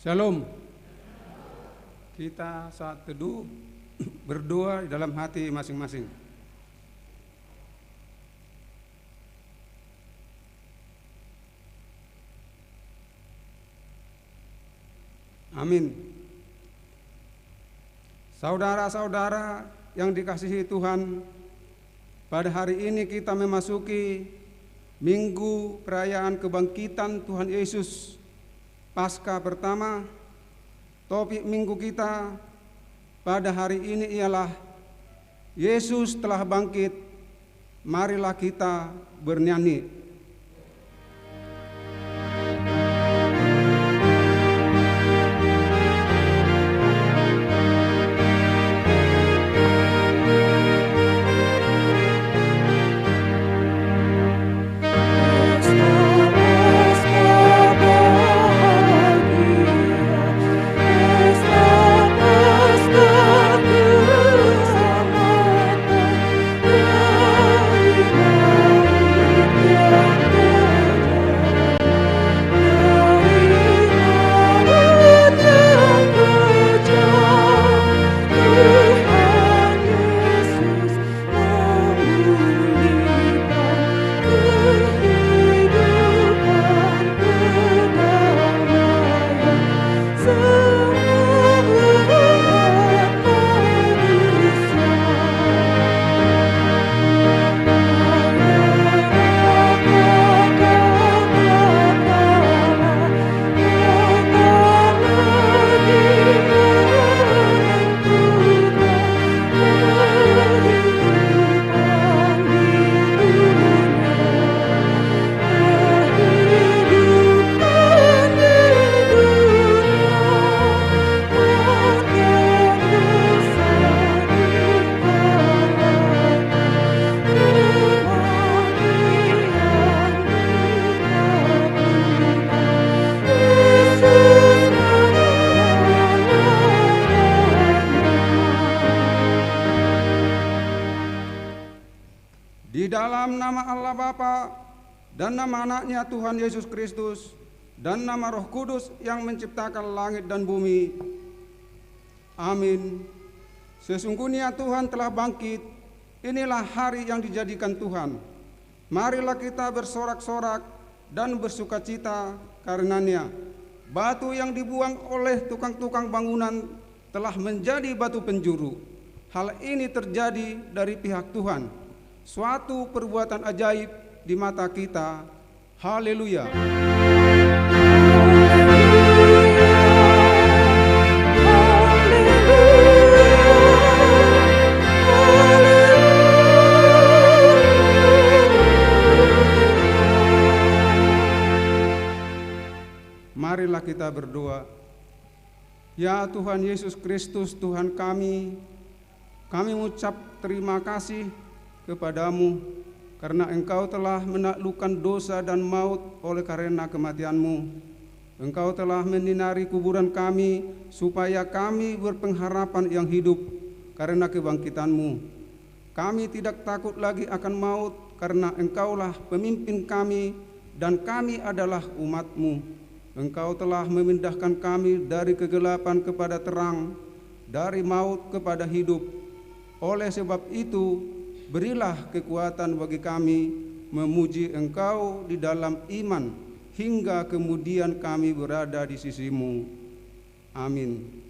Shalom. Kita saat teduh berdoa di dalam hati masing-masing. Amin. Saudara-saudara yang dikasihi Tuhan, pada hari ini kita memasuki Minggu perayaan kebangkitan Tuhan Yesus Paskah pertama. Topik minggu kita pada hari ini ialah Yesus telah bangkit, marilah kita bernyanyi. Di dalam nama Allah Bapa dan nama anaknya Tuhan Yesus Kristus dan nama Roh Kudus yang menciptakan langit dan bumi. Amin. Sesungguhnya Tuhan telah bangkit, inilah hari yang dijadikan Tuhan. Marilah kita bersorak-sorak dan bersukacita karenanya. Batu yang dibuang oleh tukang-tukang bangunan telah menjadi batu penjuru. Hal ini terjadi dari pihak Tuhan. Suatu perbuatan ajaib di mata kita. Haleluya. Marilah kita berdoa. Ya Tuhan Yesus Kristus, Tuhan kami mengucap terima kasih kepadamu karena Engkau telah menaklukkan dosa dan maut oleh karena kematian-Mu. Engkau telah menyinari kuburan kami supaya kami berpengharapan yang hidup karena kebangkitan-Mu. Kami tidak takut lagi akan maut karena Engkaulah pemimpin kami dan kami adalah umat-Mu. Engkau telah memindahkan kami dari kegelapan kepada terang, dari maut kepada hidup. Oleh sebab itu, berilah kekuatan bagi kami memuji Engkau di dalam iman hingga kemudian kami berada di sisi-Mu. Amin.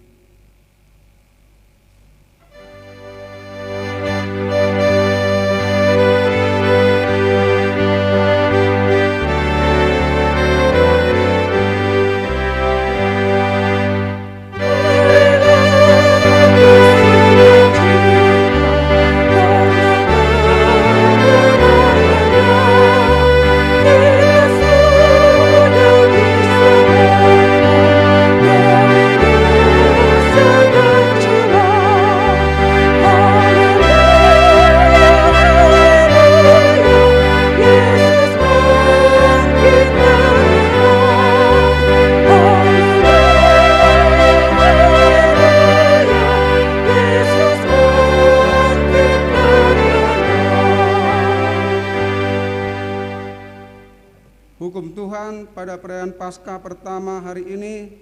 Hukum Tuhan pada perayaan Paskah pertama hari ini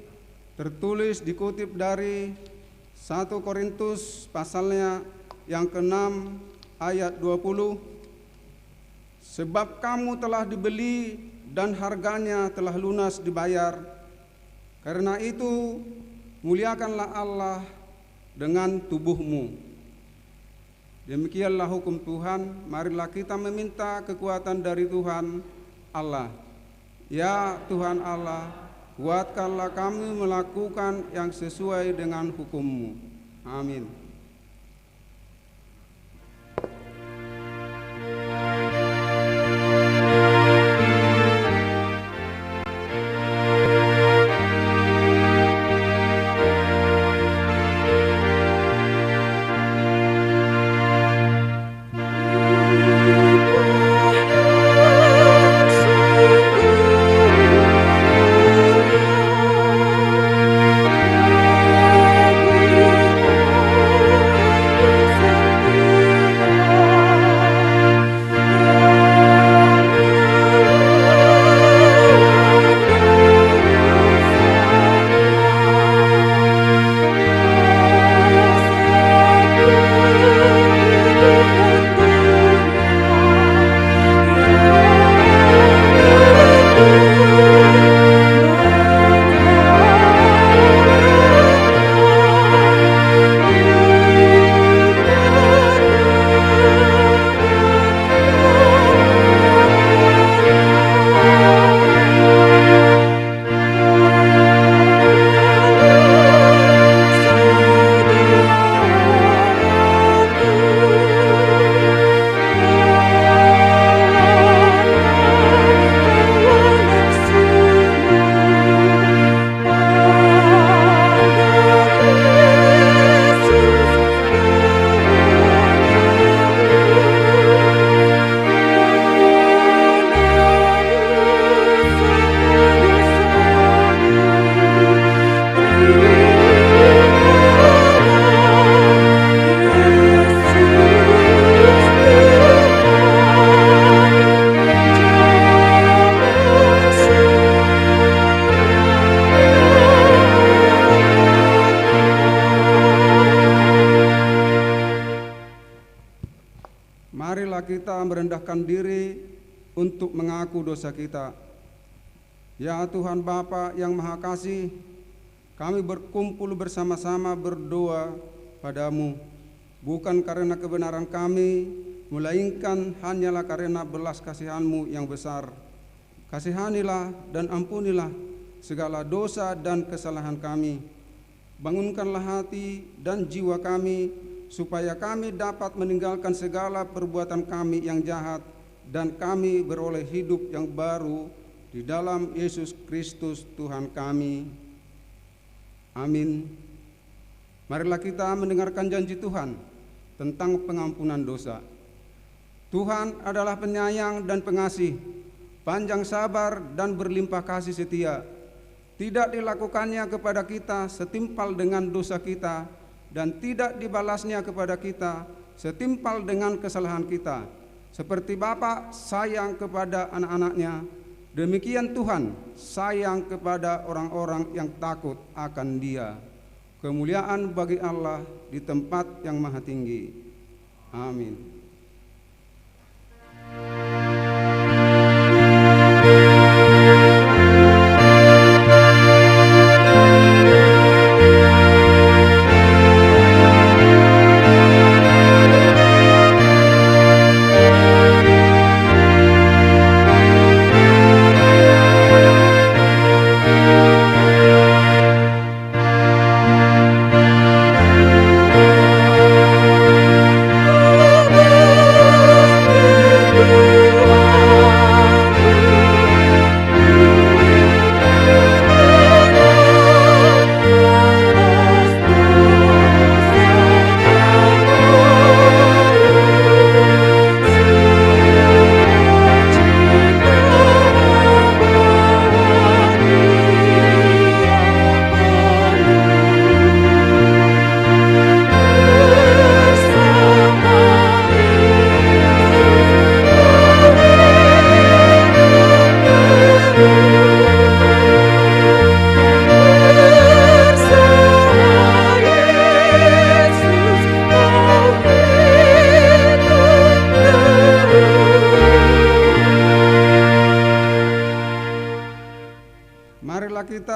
tertulis dikutip dari 1 Korintus pasalnya yang ke-6 ayat 20. Sebab kamu telah dibeli dan harganya telah lunas dibayar. Karena itu muliakanlah Allah dengan tubuhmu. Demikianlah hukum Tuhan. Marilah kita meminta kekuatan dari Tuhan Allah. Ya Tuhan Allah, kuatkanlah kami melakukan yang sesuai dengan hukum-Mu. Amin. Marilah kita merendahkan diri untuk mengaku dosa kita. Ya Tuhan Bapa yang Maha Kasih, kami berkumpul bersama-sama berdoa padamu, bukan karena kebenaran kami, melainkan hanyalah karena belas kasihan-Mu yang besar. Kasihanilah dan ampunilah segala dosa dan kesalahan kami. Bangunkanlah hati dan jiwa kami, supaya kami dapat meninggalkan segala perbuatan kami yang jahat dan kami beroleh hidup yang baru di dalam Yesus Kristus Tuhan kami. Amin. Marilah kita mendengarkan janji Tuhan tentang pengampunan dosa. Tuhan adalah penyayang dan pengasih, panjang sabar dan berlimpah kasih setia. Tidak dilakukannya kepada kita setimpal dengan dosa kita, dan tidak dibalasnya kepada kita setimpal dengan kesalahan kita. Seperti Bapa sayang kepada anak-anaknya, demikian Tuhan sayang kepada orang-orang yang takut akan Dia. Kemuliaan bagi Allah di tempat yang maha tinggi. Amin.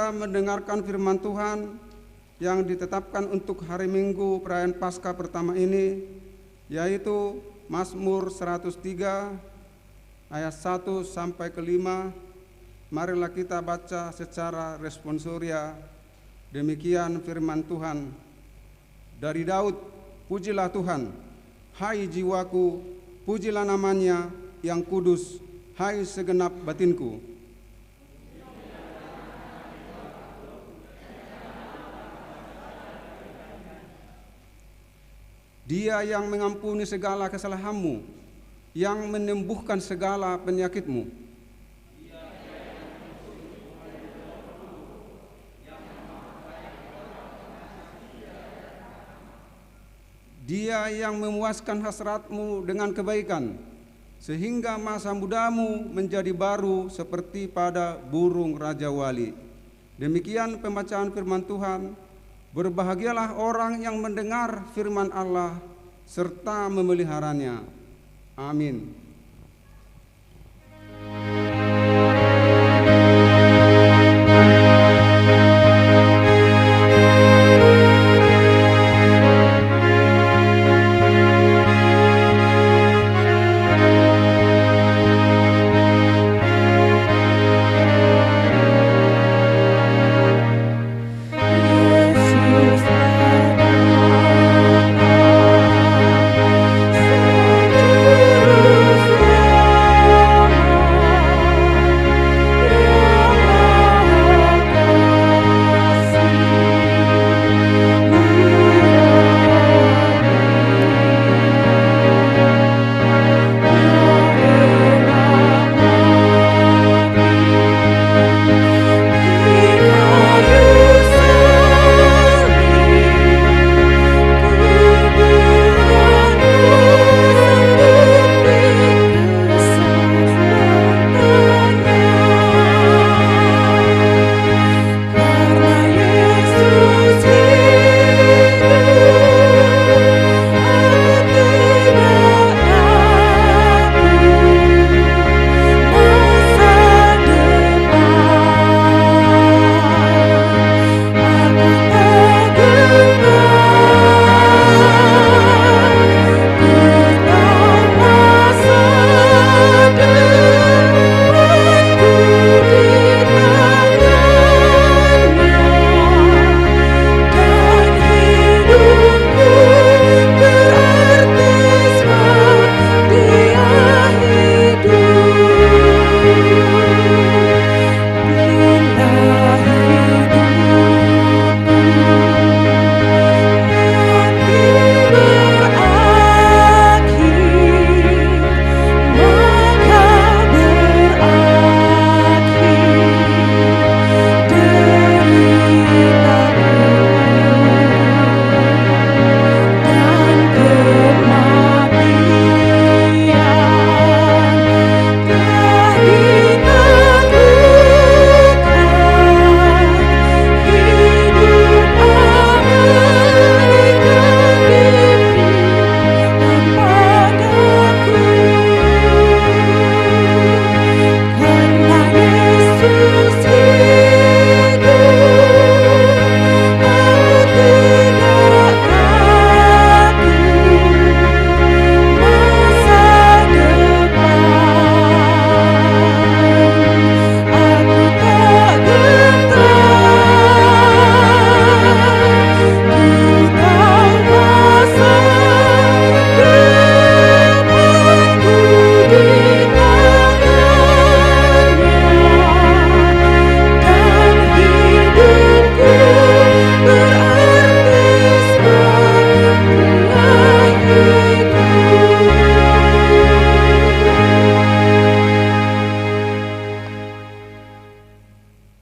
kita mendengarkan firman Tuhan yang ditetapkan untuk hari Minggu perayaan Paskah pertama ini, yaitu Mazmur 103 ayat 1 sampai ke 5. Marilah kita baca secara responsoria. Demikian firman Tuhan. Dari Daud, pujilah Tuhan, hai jiwaku, pujilah namanya yang kudus, hai segenap batinku. Dia yang mengampuni segala kesalahanmu, yang menyembuhkan segala penyakitmu. Dia yang memuaskan hasratmu dengan kebaikan, sehingga masa mudamu menjadi baru seperti pada burung Raja Wali. Demikian pembacaan firman Tuhan. Berbahagialah orang yang mendengar firman Allah serta memeliharanya. Amin.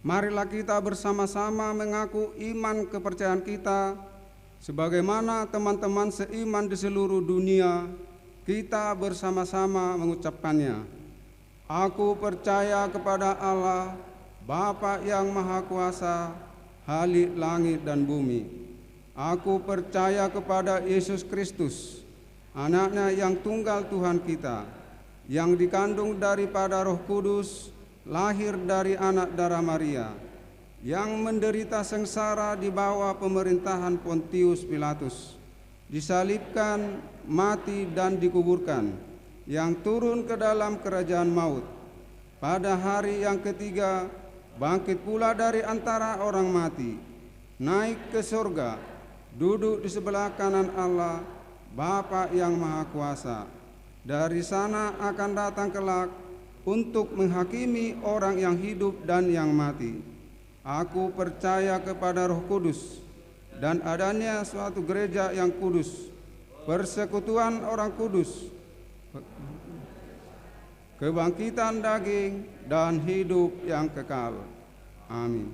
Marilah kita bersama-sama mengaku iman kepercayaan kita, sebagaimana teman-teman seiman di seluruh dunia, kita bersama-sama mengucapkannya. Aku percaya kepada Allah, Bapa yang Maha Kuasa, Khalik langit dan bumi. Aku percaya kepada Yesus Kristus, Anaknya yang tunggal Tuhan kita, yang dikandung daripada Roh Kudus, lahir dari anak darah Maria, yang menderita sengsara di bawah pemerintahan Pontius Pilatus, disalibkan, mati dan dikuburkan, yang turun ke dalam kerajaan maut. Pada hari yang ketiga, bangkit pula dari antara orang mati, naik ke surga, duduk di sebelah kanan Allah, Bapa yang Maha Kuasa. Dari sana akan datang kelak untuk menghakimi orang yang hidup dan yang mati. Aku percaya kepada Roh Kudus dan adanya suatu gereja yang kudus, persekutuan orang kudus, kebangkitan daging dan hidup yang kekal. Amin.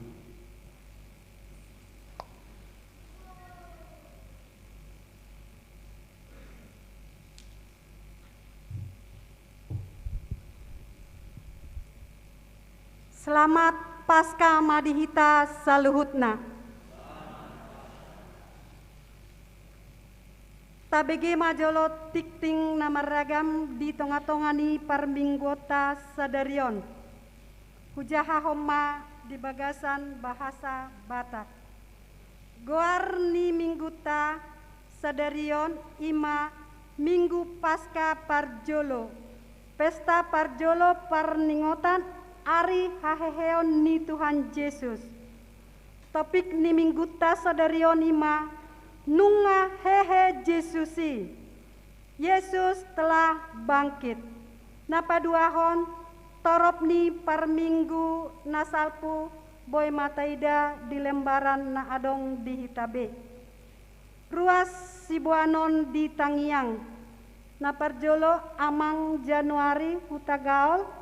Selamat Paskah Madihita Saluhutna. Tabege majolo tikting namaragam di tonga-tongani parminggota sadarion. Hujaha homma di bagasan bahasa Batak. Goar ni mingguta sadarion ima Minggu Paskah Parjolo. Pesta Parjolo parningotan Ari haheheon ni Tuhan Yesus. Topik ni mingguta sadarion ima nunga hehe Yesusi. Yesus telah bangkit. Napaduahon torop ni parminggu nasalpu boy mataida di lembaran na adong di hitabe. Ruas sibuanon di Tangiang. Naparjolo amang Januari hutagaol.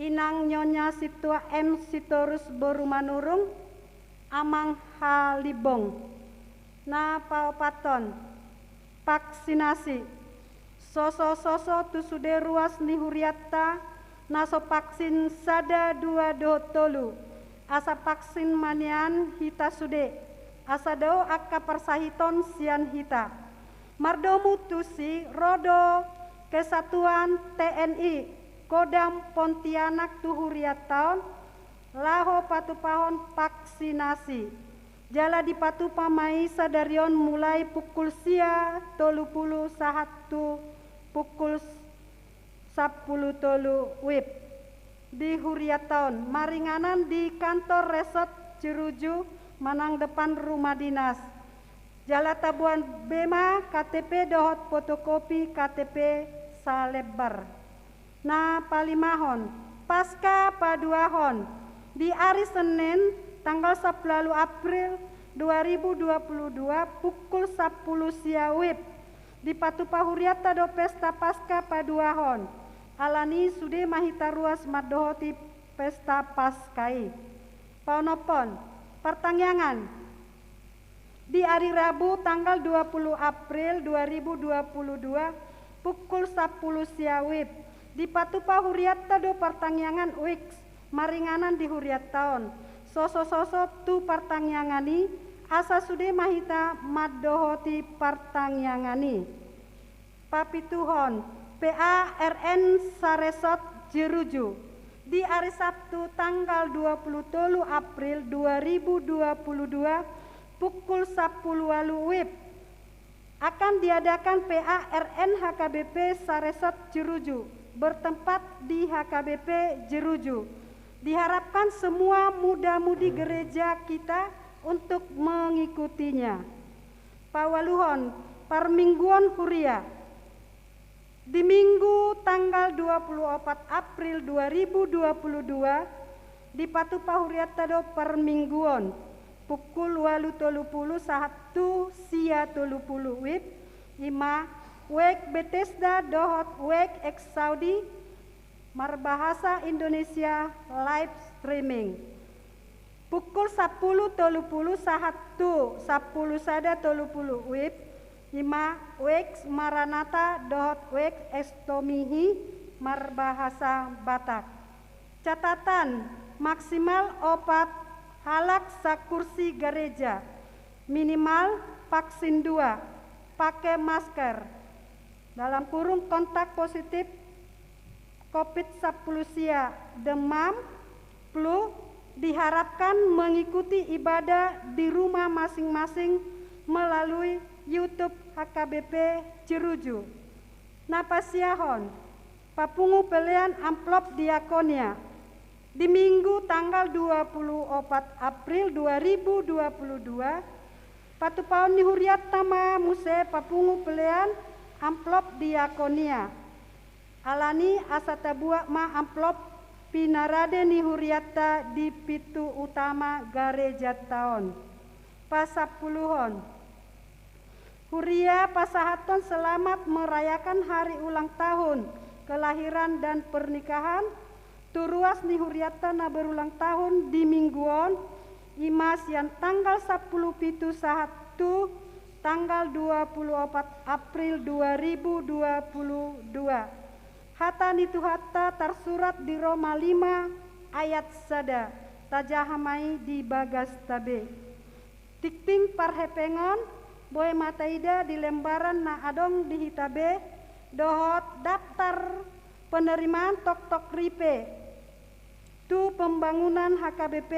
Inang Nyonya Situa M. Sitorus Borumanurung amang halibong na paopaton vaksinasi soso tusude ruas ni huriatta naso vaksin sada 2 tolu asa vaksin manian hita sude asa dao akka persahiton sian hita mardomu tusi rodo kesatuan TNI Kodam Pontianak tuhuriataon laho patupahon vaksinasi. Jala di patupamai sadarion mulai pukul sia 30 sahatu pukul 10 tolu wib. Di huriataon maringanan di kantor resort Jeruju manang depan rumah dinas. Jala tabuan Bema KTP dohot fotokopi KTP salebar. Na palimahon, pasca paduahon, di hari Senin tanggal 10 April 2022 pukul 10 siawib di Patupahuriata do pesta pasca paduahon. Alani sude mahita ruas madohoti pesta paskai. Paunopon, pertangyangan di hari Rabu tanggal 20 April 2022 pukul 10 siawib di Patupahuriata do pertangyangan Wix maringanan di huriataon soso tu pertangyangani asa sude mahita madohoti pertangyangani papituhon PARN Saresot Jeruju di hari Sabtu tanggal 23 April 2022 pukul 10 wib akan diadakan PARN HKBP Saresot Jeruju bertempat di HKBP Jeruju. Diharapkan semua muda-mudi gereja kita untuk mengikutinya. Pawaluhon, Parmingguan Huria. Di Minggu tanggal 24 April 2022 di Patupahuriata do Parmingguan pukul 8.30 sahatu sia 30 wib ima Wek Bethesda dohot wek ex Saudi marbahasa Indonesia live streaming pukul 10.30 sahatu 10 sada 30 wib ima wek Maranata dohot wek estomihi marbahasa Batak. Catatan maksimal opat halak sakursi gereja minimal vaksin 2 pakai masker dalam kurung kontak positif COVID-19 sia demam, flu, diharapkan mengikuti ibadah di rumah masing-masing melalui YouTube HKBP Jeruju. Napasiahon, papungu pelian amplop diakonia. Di Minggu tanggal 24 April 2022, patupaon ni huriat tama muse papungu pelian amplop diakonia. Alani asata buak ma amplop pinarade ni huriata di pitu utama gereja taon. Pasapuluhon. Huria pasahaton selamat merayakan hari ulang tahun kelahiran dan pernikahan. Turuas ni huriata na berulang tahun di mingguon imas yang tanggal 10 pitu sahatu tanggal 24 April 2022. Hata nitu hata tersurat di Roma 5 ayat sada tajahamai di bagas tabe. Tikting parhepengon boy mataida di lembaran na adong di hitabe dohot daftar penerimaan tok-tok ripe tu pembangunan HKBP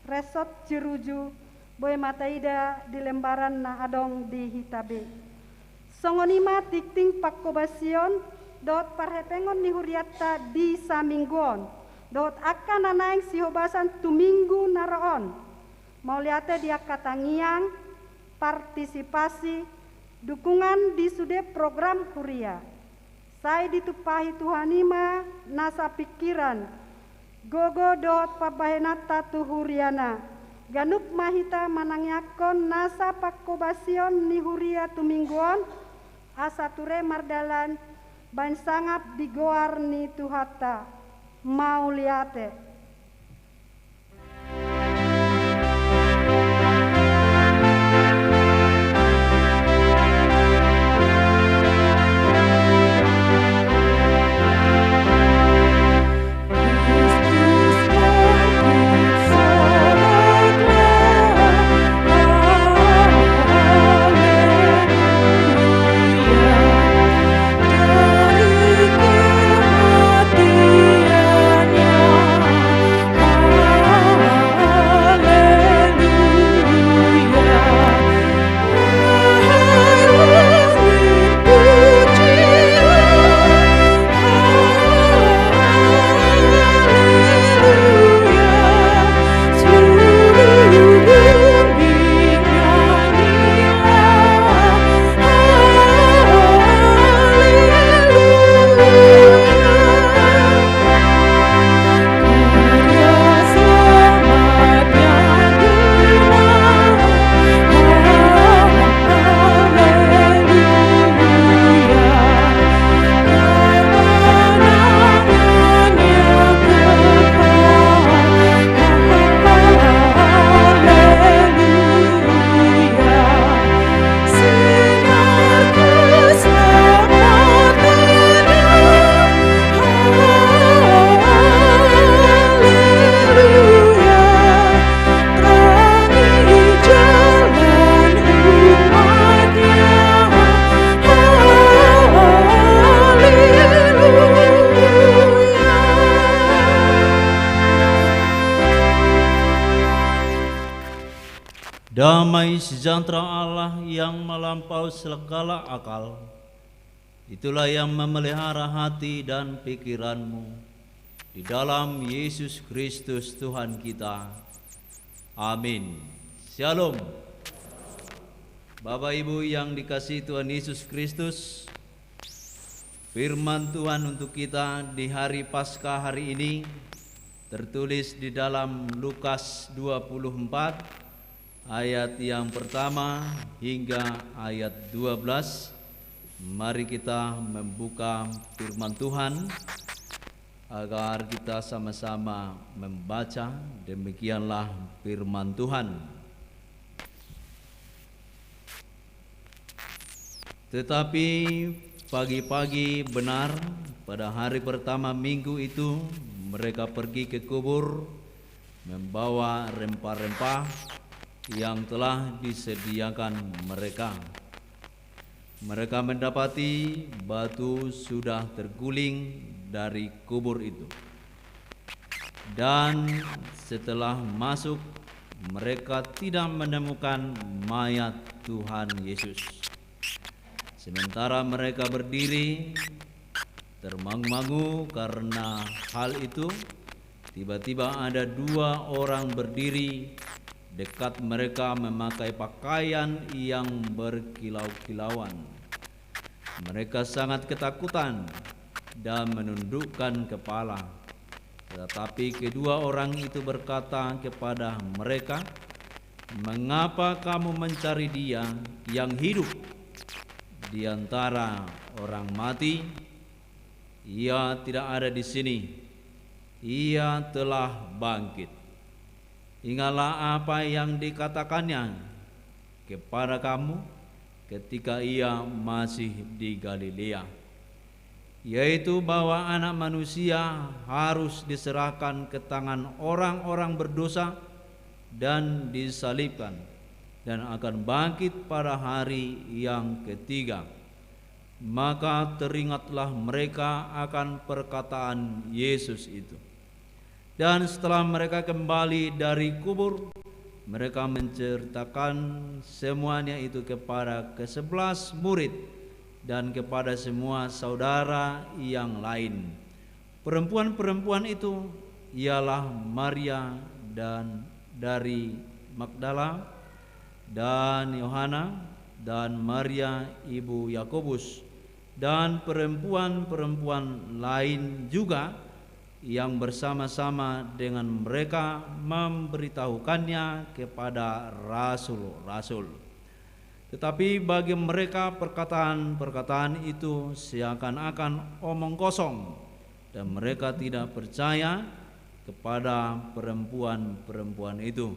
Resort Jeruju boy mataida di lembaran na adong di hitabe. Songonima tikting pakobasion dot parhepengon ni huriata di samingguon dot akan nanaing sihobasan tuminggu naroon mau liate dia katangiang partisipasi dukungan di sude program huria. Saya ditupahi Tuhanima nasa pikiran gogo dot pabahenata tu huriana ganup mahita manangyakon nasa pakobasion ni huria tumingguon asature mardalan ban sangap digoar ni tuhata mau liate. Damai sejahtera Allah yang melampaui segala akal, itulah yang memelihara hati dan pikiranmu di dalam Yesus Kristus Tuhan kita. Amin. Shalom. Bapak Ibu yang dikasihi Tuhan Yesus Kristus, firman Tuhan untuk kita di hari Paskah hari ini tertulis di dalam Lukas 24 ayat yang pertama hingga ayat 12. Mari kita membuka firman Tuhan agar kita sama-sama membaca. Demikianlah firman Tuhan. Tetapi pagi-pagi benar pada hari pertama minggu itu mereka pergi ke kubur membawa rempah-rempah yang telah disediakan mereka. Mereka mendapati batu sudah terguling dari kubur itu. Dan setelah masuk, mereka tidak menemukan mayat Tuhan Yesus. Sementara mereka berdiri termangu-mangu karena hal itu, tiba-tiba ada 2 orang berdiri dekat mereka memakai pakaian yang berkilau-kilauan. Mereka sangat ketakutan dan menundukkan kepala. Tetapi kedua orang itu berkata kepada mereka, "Mengapa kamu mencari Dia yang hidup di antara orang mati? Ia tidak ada di sini. Ia telah bangkit. Ingatlah apa yang dikatakannya kepada kamu ketika Ia masih di Galilea, yaitu bahwa Anak Manusia harus diserahkan ke tangan orang-orang berdosa dan disalibkan, dan akan bangkit pada hari yang ketiga." Maka teringatlah mereka akan perkataan Yesus itu. Dan setelah mereka kembali dari kubur, mereka menceritakan semuanya itu kepada ke-11 murid dan kepada semua saudara yang lain. Perempuan-perempuan itu ialah Maria dan dari Magdala, dan Yohana, dan Maria ibu Yakobus, dan perempuan-perempuan lain juga yang bersama-sama dengan mereka memberitahukannya kepada rasul-rasul. Tetapi bagi mereka perkataan-perkataan itu seakan-akan omong kosong, dan mereka tidak percaya kepada perempuan-perempuan itu.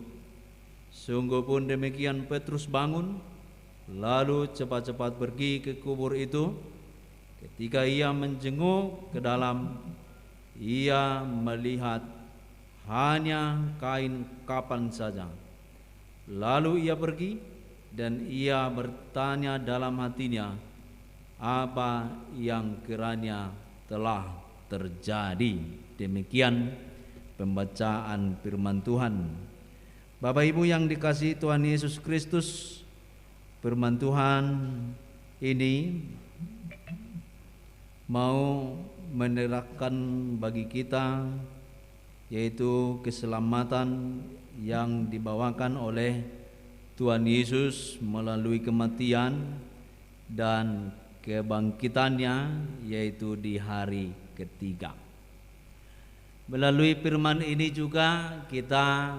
Sungguh pun demikian, Petrus bangun, lalu cepat-cepat pergi ke kubur itu. Ketika ia menjenguk ke dalam, ia melihat hanya kain kapan saja. Lalu ia pergi dan ia bertanya dalam hatinya apa yang kiranya telah terjadi. Demikian pembacaan firman Tuhan. Bapak Ibu yang dikasihi Tuhan Yesus Kristus, firman Tuhan ini mau menerangkan bagi kita yaitu keselamatan yang dibawakan oleh Tuhan Yesus melalui kematian dan kebangkitannya, yaitu di hari ketiga. Melalui firman ini juga kita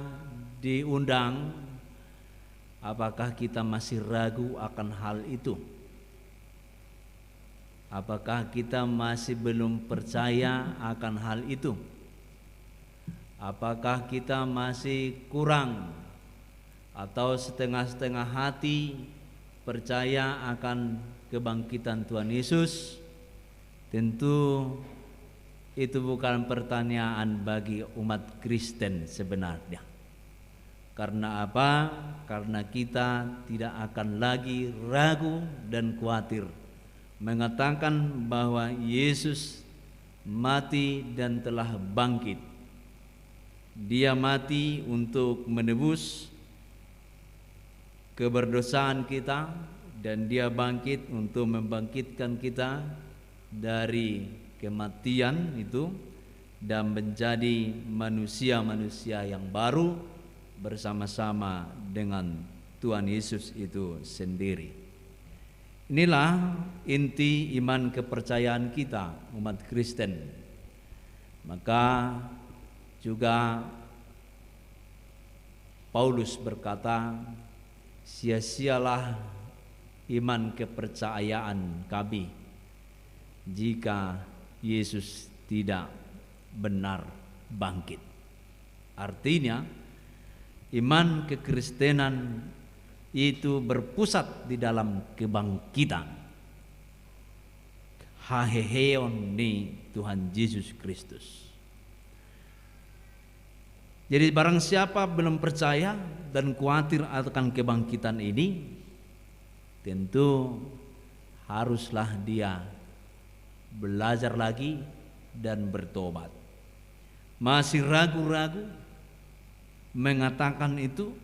diundang, apakah kita masih ragu akan hal itu? Apakah kita masih belum percaya akan hal itu? Apakah kita masih kurang atau setengah-setengah hati percaya akan kebangkitan Tuhan Yesus? Tentu itu bukan pertanyaan bagi umat Kristen sebenarnya. Karena apa? Karena kita tidak akan lagi ragu dan khawatir mengatakan bahwa Yesus mati dan telah bangkit. Dia mati untuk menebus keberdosaan kita, dan dia bangkit untuk membangkitkan kita dari kematian itu dan menjadi manusia-manusia yang baru bersama-sama dengan Tuhan Yesus itu sendiri. Inilah inti iman kepercayaan kita umat Kristen. Maka juga Paulus berkata, sia-sialah iman kepercayaan kami jika Yesus tidak benar bangkit. Artinya iman kekristenan itu berpusat di dalam kebangkitan haheheon ni Tuhan Yesus Kristus. Jadi barang siapa belum percaya dan khawatir akan kebangkitan ini, tentu haruslah dia belajar lagi dan bertobat. masih ragu-ragu mengatakan itu,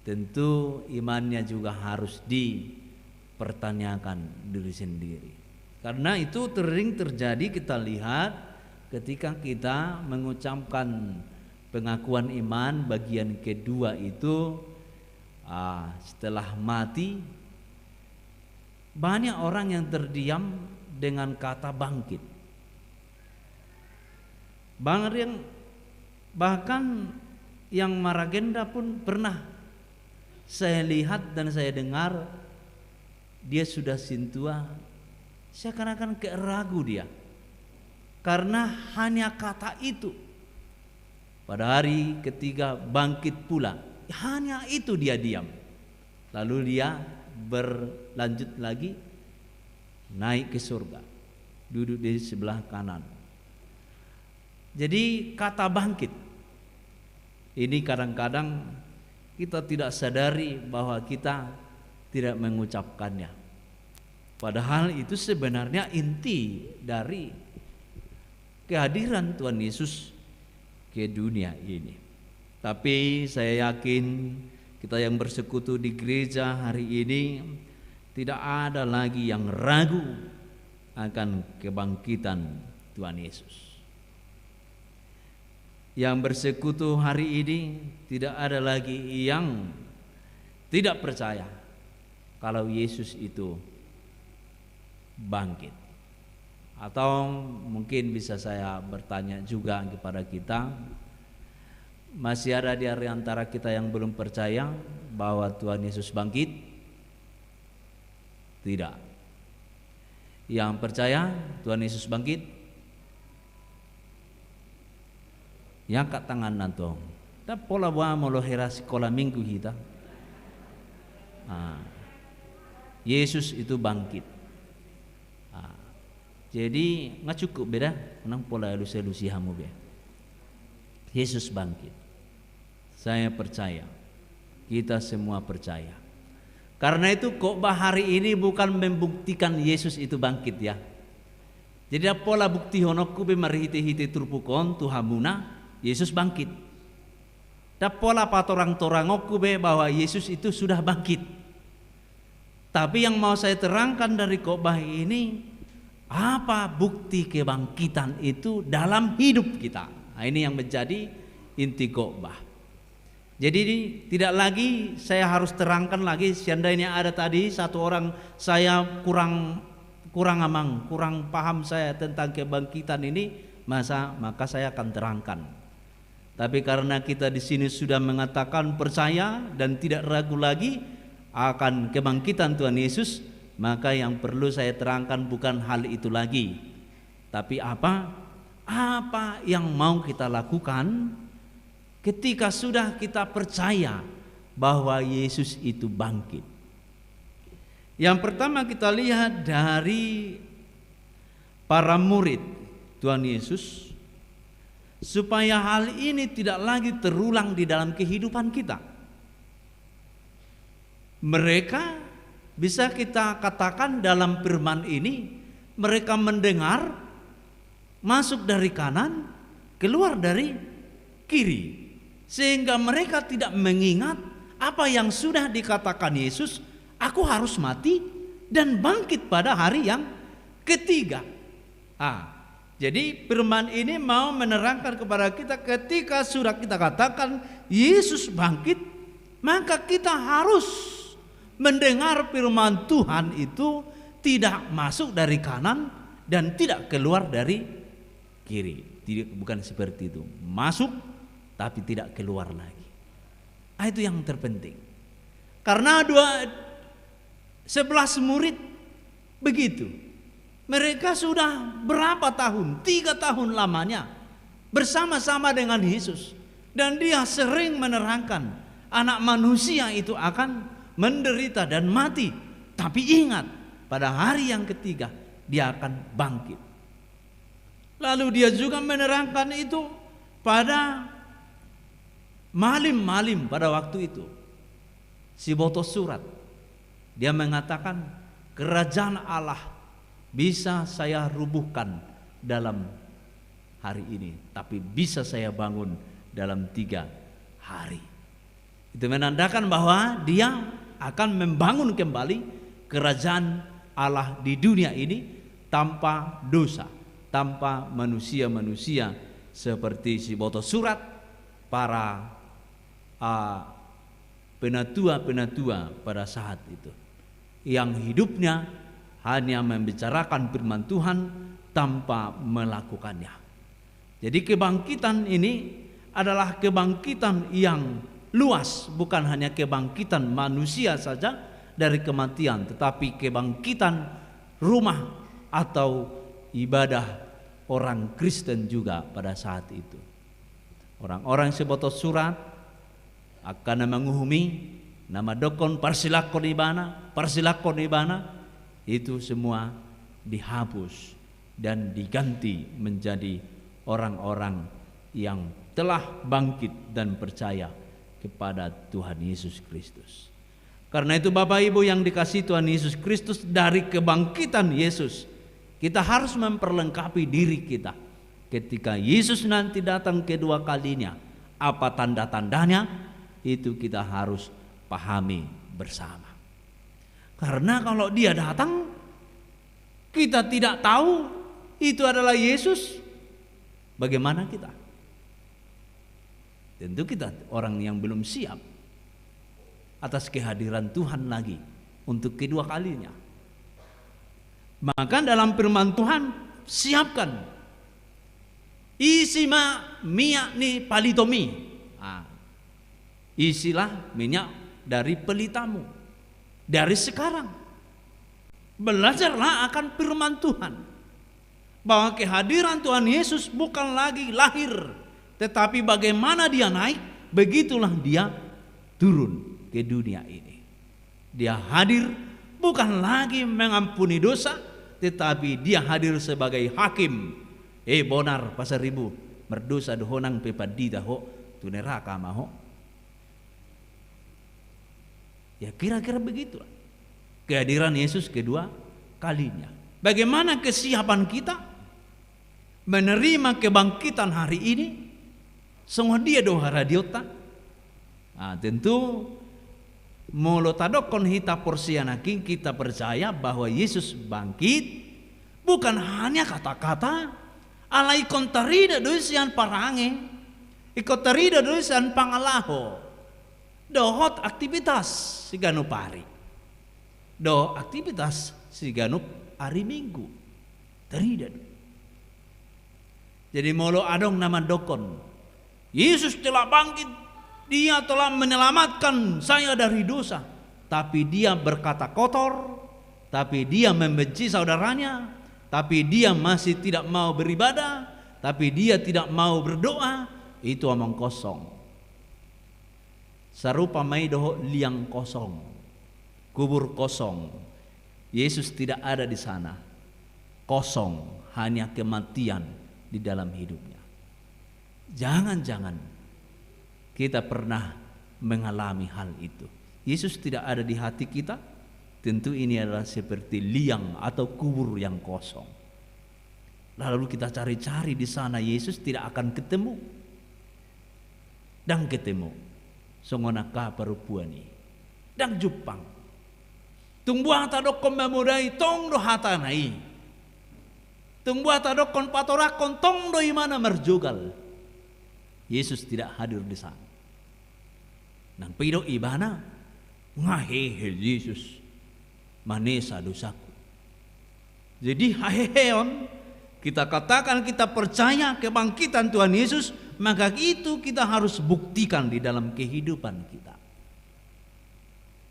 tentu imannya juga harus dipertanyakan diri sendiri. Karena itu sering terjadi, kita lihat ketika kita mengucapkan pengakuan iman bagian kedua itu, setelah mati, banyak orang yang terdiam dengan kata bangkit. Bahkan yang Maragenda pun pernah saya lihat dan saya dengar, dia sudah sintua, seakan-akan kayak ragu dia, karena hanya kata itu. Pada hari ketiga bangkit pula, hanya itu dia diam. Lalu dia berlanjut lagi naik ke surga, duduk di sebelah kanan. Jadi kata bangkit ini kadang-kadang kita tidak sadari bahwa kita tidak mengucapkannya. Padahal itu sebenarnya inti dari kehadiran Tuhan Yesus ke dunia ini. Tapi saya yakin kita yang bersekutu di gereja hari ini tidak ada lagi yang ragu akan kebangkitan Tuhan Yesus. Yang bersekutu hari ini tidak ada lagi yang tidak percaya kalau Yesus itu bangkit. Atau mungkin bisa saya bertanya juga kepada kita, masih ada di antara kita yang belum percaya bahwa Tuhan Yesus bangkit? Tidak. Yang percaya Tuhan Yesus bangkit? Yang kat tangan nanto. Tak pola buah molohera sekolah minggu kita. Yesus itu bangkit. Jadi nggak cukup beda, menang pola elusi hamu be. Yesus bangkit. Saya percaya, kita semua percaya. Karena itu khotbah hari ini bukan membuktikan Yesus itu bangkit ya. Jadi pola bukti honokku be marihite-hite turpukon tuhamuna Yesus bangkit. Dan pola patorang-torangokku be bahwa Yesus itu sudah bangkit. Tapi yang mau saya terangkan dari khotbah ini, apa bukti kebangkitan itu dalam hidup kita? Nah, ini yang menjadi inti khotbah. Jadi tidak lagi saya harus terangkan lagi, seandainya ada tadi satu orang saya kurang paham saya tentang kebangkitan ini, maka saya akan terangkan. Tapi karena kita di sini sudah mengatakan percaya dan tidak ragu lagi akan kebangkitan Tuhan Yesus, maka yang perlu saya terangkan bukan hal itu lagi, tapi apa yang mau kita lakukan ketika sudah kita percaya bahwa Yesus itu bangkit. Yang pertama kita lihat dari para murid Tuhan Yesus, supaya hal ini tidak lagi terulang di dalam kehidupan kita. Mereka bisa kita katakan dalam firman ini, mereka mendengar, masuk dari kanan, keluar dari kiri, sehingga mereka tidak mengingat apa yang sudah dikatakan Yesus, aku harus mati dan bangkit pada hari yang ketiga. Jadi firman ini mau menerangkan kepada kita, ketika sudah kita katakan Yesus bangkit, maka kita harus mendengar firman Tuhan itu tidak masuk dari kanan dan tidak keluar dari kiri. Bukan seperti itu, masuk tapi tidak keluar lagi. Itu yang terpenting. Karena 11 murid begitu. Mereka sudah berapa tahun? 3 tahun lamanya bersama-sama dengan Yesus. Dan dia sering menerangkan anak manusia itu akan menderita dan mati. Tapi ingat, pada hari yang ketiga dia akan bangkit. Lalu dia juga menerangkan itu pada malim-malim pada waktu itu. Si boto surat. Dia mengatakan kerajaan Allah bisa saya rubuhkan dalam hari ini, tapi bisa saya bangun dalam 3 hari. Itu menandakan bahwa dia akan membangun kembali kerajaan Allah di dunia ini tanpa dosa, tanpa manusia-manusia seperti si boto surat, para penatua-penatua pada saat itu, yang hidupnya hanya membicarakan firman Tuhan tanpa melakukannya. Jadi kebangkitan ini adalah kebangkitan yang luas, bukan hanya kebangkitan manusia saja dari kematian, tetapi kebangkitan rumah atau ibadah orang Kristen juga pada saat itu. Orang-orang sebotos surat akan menguhumi nama dokon parsilakon ibana itu semua dihapus dan diganti menjadi orang-orang yang telah bangkit dan percaya kepada Tuhan Yesus Kristus. Karena itu Bapak Ibu yang dikasihi Tuhan Yesus Kristus, dari kebangkitan Yesus kita harus memperlengkapi diri kita. Ketika Yesus nanti datang kedua kalinya, apa tanda-tandanya? Itu kita harus pahami bersama. Karena kalau dia datang, kita tidak tahu itu adalah Yesus, bagaimana kita? Tentu kita orang yang belum siap atas kehadiran Tuhan lagi untuk kedua kalinya. Maka dalam firman Tuhan, siapkan isima minyak ni palitomi. Isilah minyak dari pelitamu dari sekarang. Belajarlah akan firman Tuhan, bahwa kehadiran Tuhan Yesus bukan lagi lahir, tetapi bagaimana dia naik, begitulah dia turun ke dunia ini. Dia hadir bukan lagi mengampuni dosa, tetapi dia hadir sebagai hakim. Bonar pasar ribu merdosa dohonang pepadida ho tu neraka maho. Ya kira-kira begitu kehadiran Yesus kedua kalinya. Bagaimana kesiapan kita menerima kebangkitan hari ini? Semua dia doa radiota. Tentu molo tadokon hita porsianaking, kita percaya bahwa Yesus bangkit bukan hanya kata-kata, alai kontarida doisian parange, ikotarida doisian pangalaho, dohot aktivitas sigano pari, do aktivitas sigano hari Minggu, tarida. Jadi molo adong nama dokon, Yesus telah bangkit, dia telah menyelamatkan saya dari dosa, tapi dia berkata kotor, tapi dia membenci saudaranya, tapi dia masih tidak mau beribadah, tapi dia tidak mau berdoa, itu omong kosong. Sarupa maidoho liang kosong, kubur kosong. Yesus tidak ada di sana, kosong, hanya kematian di dalam hidupnya. Jangan-jangan kita pernah mengalami hal itu. Yesus tidak ada di hati kita. Tentu ini adalah seperti liang atau kubur yang kosong. Lalu kita cari-cari di sana, Yesus tidak akan ketemu. Dan ketemu songonaka parupuani dan Jepang. Tungbuah tadokon memudai tong do hatanai. Tungbuah tadokon patorakon tong do imana merjogal. Yesus tidak hadir di sana. Nang pido ibana ngahehe Yesus manesa dosaku. Jadi haheheon, kita katakan kita percaya kebangkitan Tuhan Yesus, maka itu kita harus buktikan di dalam kehidupan kita.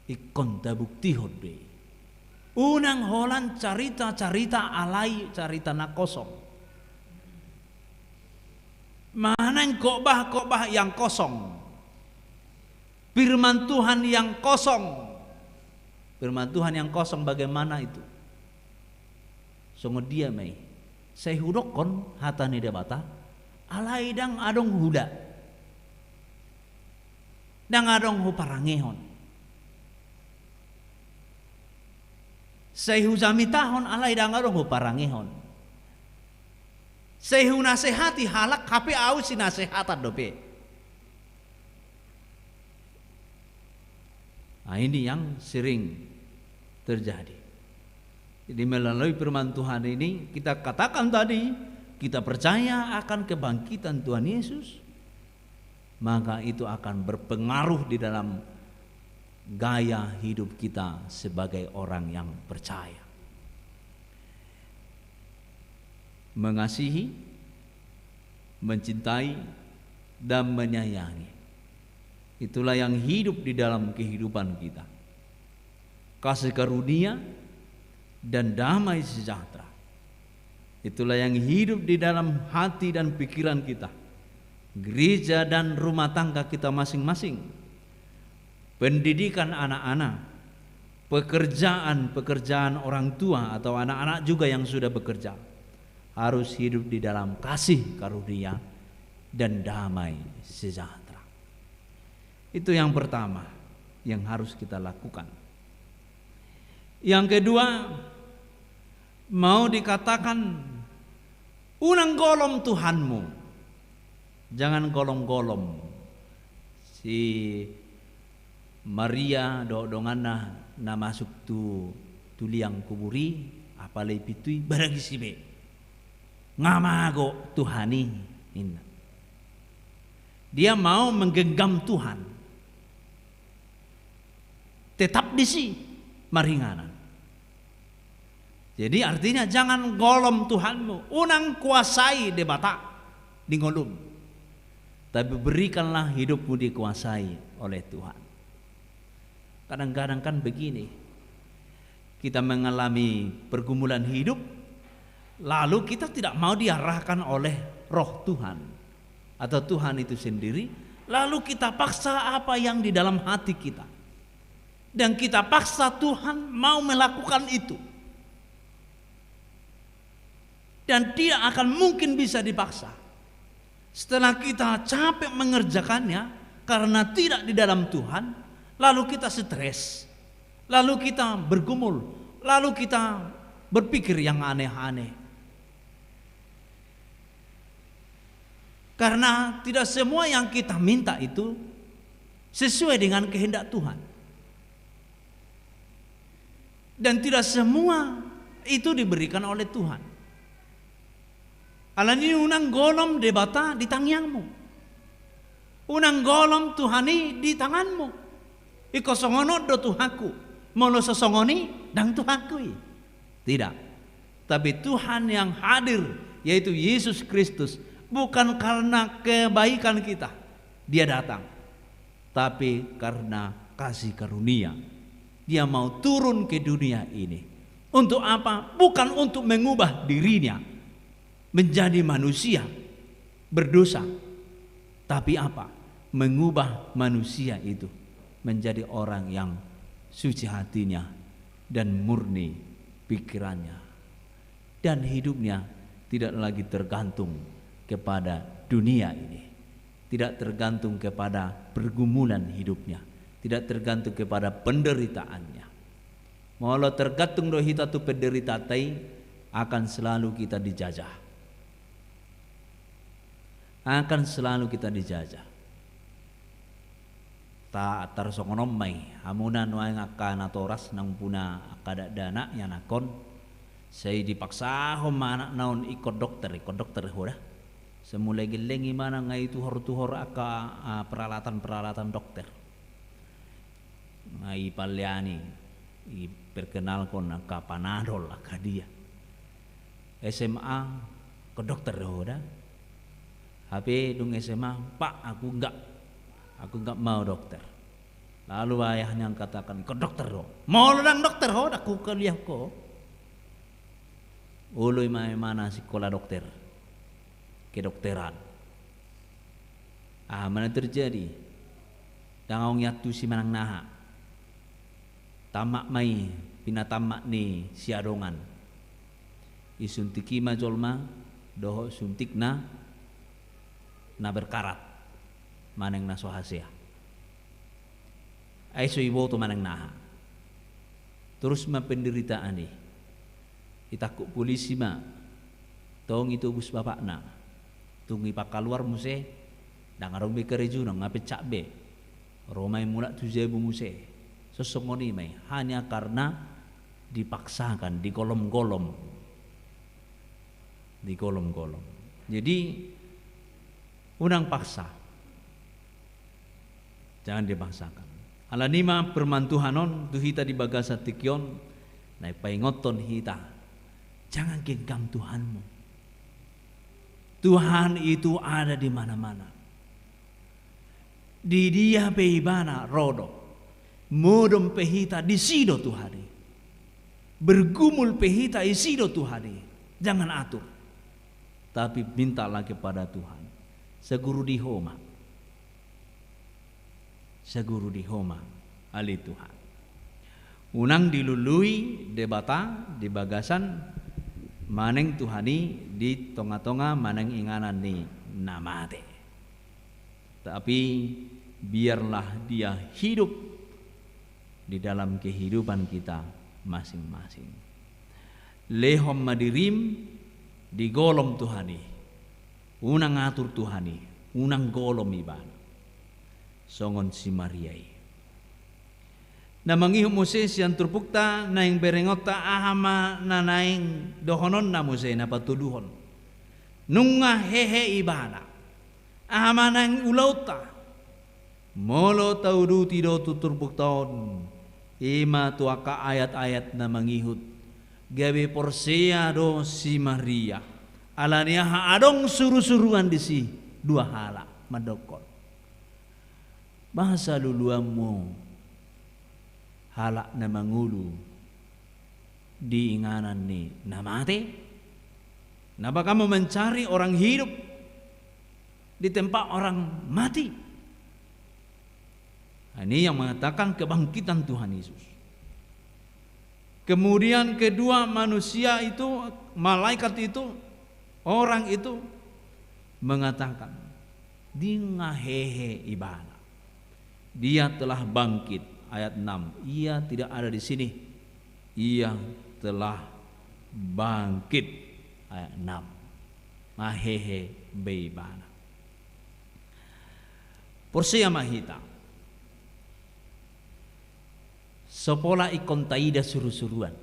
Ikonta bukti hode. Unang holan carita-carita alai, carita na kosong. Manang khotbah-khotbah yang kosong. Firman Tuhan yang kosong. Firman Tuhan yang kosong bagaimana itu? Songo dia mai. Saya hudokon hatani debata. Alai dang adong huda. Dang adong hu parangehon. Saya huzami tahon alai dang adong hu parangehon. Sehu nasehati halak kape au si nasehatan dope. Nah, ini yang sering terjadi. Jadi melalui firman Tuhan ini kita katakan tadi, kita percaya akan kebangkitan Tuhan Yesus, maka itu akan berpengaruh di dalam gaya hidup kita sebagai orang yang percaya. Mengasihi, mencintai, dan menyayangi. Itulah yang hidup di dalam kehidupan kita. Kasih karunia dan damai sejahtera. Itulah yang hidup di dalam hati dan pikiran kita. Gereja dan rumah tangga kita masing-masing. Pendidikan anak-anak, pekerjaan orang tua atau anak-anak juga yang sudah bekerja, harus hidup di dalam kasih karunia dan damai sejahtera. Itu yang pertama yang harus kita lakukan. Yang kedua, mau dikatakan unang golom Tuhanmu. Jangan golom-golom. Si Maria donganna na masuk tu liang kuburi apalai pitui baragi sibe. Ngamago Tuhani. Dia mau menggenggam Tuhan. Tetap di si maringanan. Jadi artinya jangan golom Tuhanmu, unang kuasai debata di ngolum. Tapi berikanlah hidupmu dikuasai oleh Tuhan. Kadang-kadang kan begini, kita mengalami pergumulan hidup, lalu kita tidak mau diarahkan oleh roh Tuhan atau Tuhan itu sendiri, lalu kita paksa apa yang di dalam hati kita. Dan kita paksa Tuhan mau melakukan itu. Dan tidak akan mungkin bisa dipaksa. Setelah kita capek mengerjakannya karena tidak di dalam Tuhan, lalu kita stres, lalu kita bergumul, lalu kita berpikir yang aneh-aneh. Karena tidak semua yang kita minta itu sesuai dengan kehendak Tuhan. Dan tidak semua itu diberikan oleh Tuhan. Alani unang golom debata di tangiangmu. Unang golom Tuhani di tanganmu. Iko songono do Tuhanku. Molo sosongoni dang Tuhanku. Tidak. Tapi Tuhan yang hadir, yaitu Yesus Kristus, bukan karena kebaikan kita Dia datang, tapi karena kasih karunia. Dia mau turun ke dunia ini. Untuk apa? Bukan untuk mengubah dirinya menjadi manusia berdosa. Tapi apa? Mengubah manusia itu menjadi orang yang suci hatinya dan murni pikirannya. Dan hidupnya tidak lagi tergantung kepada dunia ini. Tidak tergantung kepada pergumulan hidupnya. Tidak tergantung kepada penderitaannya. Walau tergantung doh kita tu penderitaan, akan selalu kita dijajah. Akan selalu kita dijajah. Ta tarsongonom mai amuna nuai ngakan atoras nang puna kada dana yang nakon. Saya dipaksa homa anak naon ikut dokter hoda. Semulai gelengi mana ngai tuhor aka peralatan dokter. Ngai paliani perkenalkan ka Panadol ka dia. SMA ke dokter hoda. HP dung SMA, Pak aku enggak mau dokter. Lalu ayahnya katakan ke dokter ho. Mau orang dokter ho, aku kuliah ko. Ului mana sekolah dokter, kedokteran. Mana terjadi? Dangau nyatu si manang naha. Tamak mai pinatamak ni siadongan. Isuntiki majolma doho suntikna na berkarat maneng na sohasia. Ay so ibo to manang naha. Terus ma penderitaan ni. Itakuk polisi ma tong itu bus bapak na tunggu pak keluar muse dan arong be kereju nang ngape cak be romai mula tujuh muse sesongoni mai hanya karena dipaksakan di kolom-kolom jadi unang paksa jangan dipaksakan alanima permantuhanon tu hita di bagasa tikyon naik paingoton hita jangan genggam Tuhanmu. Tuhan itu ada di mana-mana. Di dia peibana rodo. Modom pehita di sido Tuhani. Bergumul pehita isido Tuhani. Jangan atur. Tapi mintalah kepada Tuhan. Seguru di homa. Seguru di homa. Ali Tuhan. Unang dilului debata di bagasan maneng Tuhani di tonga-tonga maneng inganan ni namate. Tapi biarlah dia hidup di dalam kehidupan kita masing-masing. Lehom madirim di golom Tuhani. Unang atur Tuhani, unang golom iban. Songon si Mariai. Na mangihum Moses yang terpukta na yang berengota ahama na naing dohonon na Moses na patuduhon nunga hehe ibana ahama nang ulauta molo taudu tido tuturpuktaon ima tuaka ayat-ayat na mangihut gabe porsea do si Maria alania adong suru-suruan di si dua hala madokon bahasa luluamu halak na mangulu di inganan ni namate na baka mau mencari orang hidup di tempat orang mati. Ini yang mengatakan kebangkitan Tuhan Yesus. Kemudian kedua manusia itu, malaikat itu, orang itu mengatakan di ngahehe ibana dia telah bangkit. Ayat 6, ia tidak ada di sini, ia telah bangkit. Ayat 6, mahehe beibana. Porsea mahita, sepola ikon taida suru-suruan,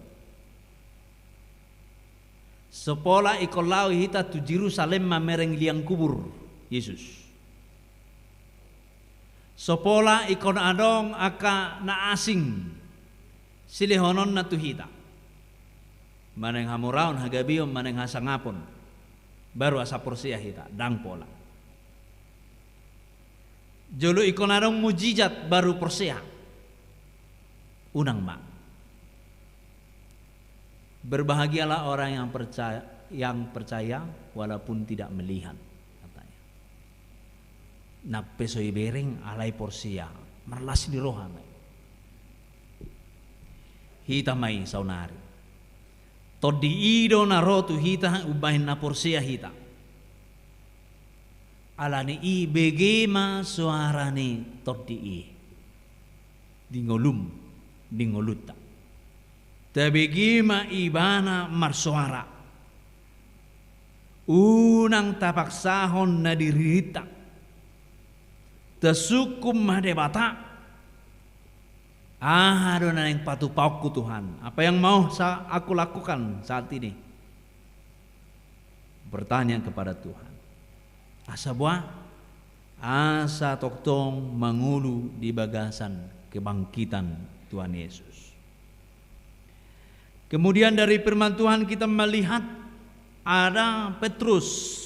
sepola ikon lau hita tu Jerusalem mamereng liang kubur Yesus. Sopola ikon adong aka na asing silihonon na tuhita maneng hamuraon hagabiom maneng hasangapon baru asa Porsea hita dang pola jolo ikon adong mujizat baru Porsea unang ma berbahagialah orang yang percaya walaupun tidak melihat. Na pesoi bereng alai Porsea merlas di roha mai hita mai saunari todi ido na rotu hita ubahin na Porsea hita alani i begema suarane todi i dingolum dingoluta tabegema ibana marsuara unang tapaksahon na dirita tesukum madebata adona yang patu paukku Tuhan apa yang mau aku lakukan saat ini bertanya kepada Tuhan asa buah asa toktong mangulu di bagasan kebangkitan Tuhan Yesus. Kemudian dari firman Tuhan kita melihat ada Petrus.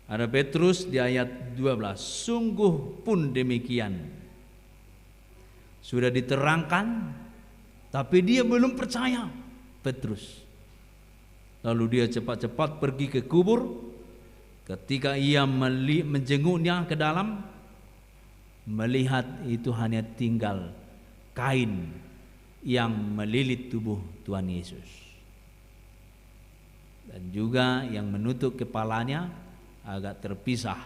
Ada Petrus di ayat 12. Sungguh pun demikian. Sudah diterangkan, tapi dia belum percaya. Petrus. Lalu dia cepat-cepat pergi ke kubur. Ketika ia menjenguknya ke dalam, melihat itu hanya tinggal kain yang melilit tubuh Tuhan Yesus. Dan juga yang menutup kepalanya agak terpisah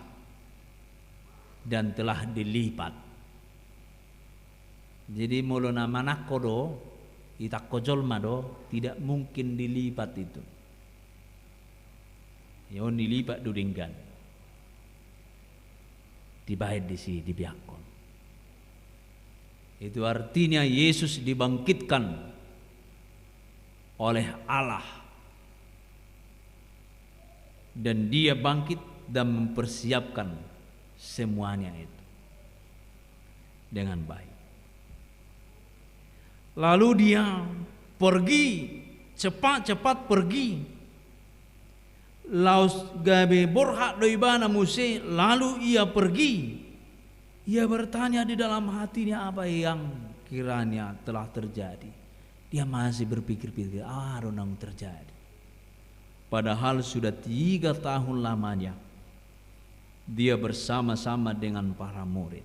dan telah dilipat. Jadi muluna manak kodo itak kojol mado tidak mungkin dilipat itu. yon nilipat dudinggan dibahid di si dibiakon. Itu artinya Yesus dibangkitkan oleh Allah dan dia bangkit dan mempersiapkan semuanya itu dengan baik. Lalu dia pergi, cepat-cepat pergi. Laus gabe borhak doibana Muse, lalu ia pergi. Ia bertanya di dalam hatinya apa yang kiranya telah terjadi. Dia masih berpikir-pikir, renang terjadi. Padahal sudah 3 tahun lamanya dia bersama-sama dengan para murid.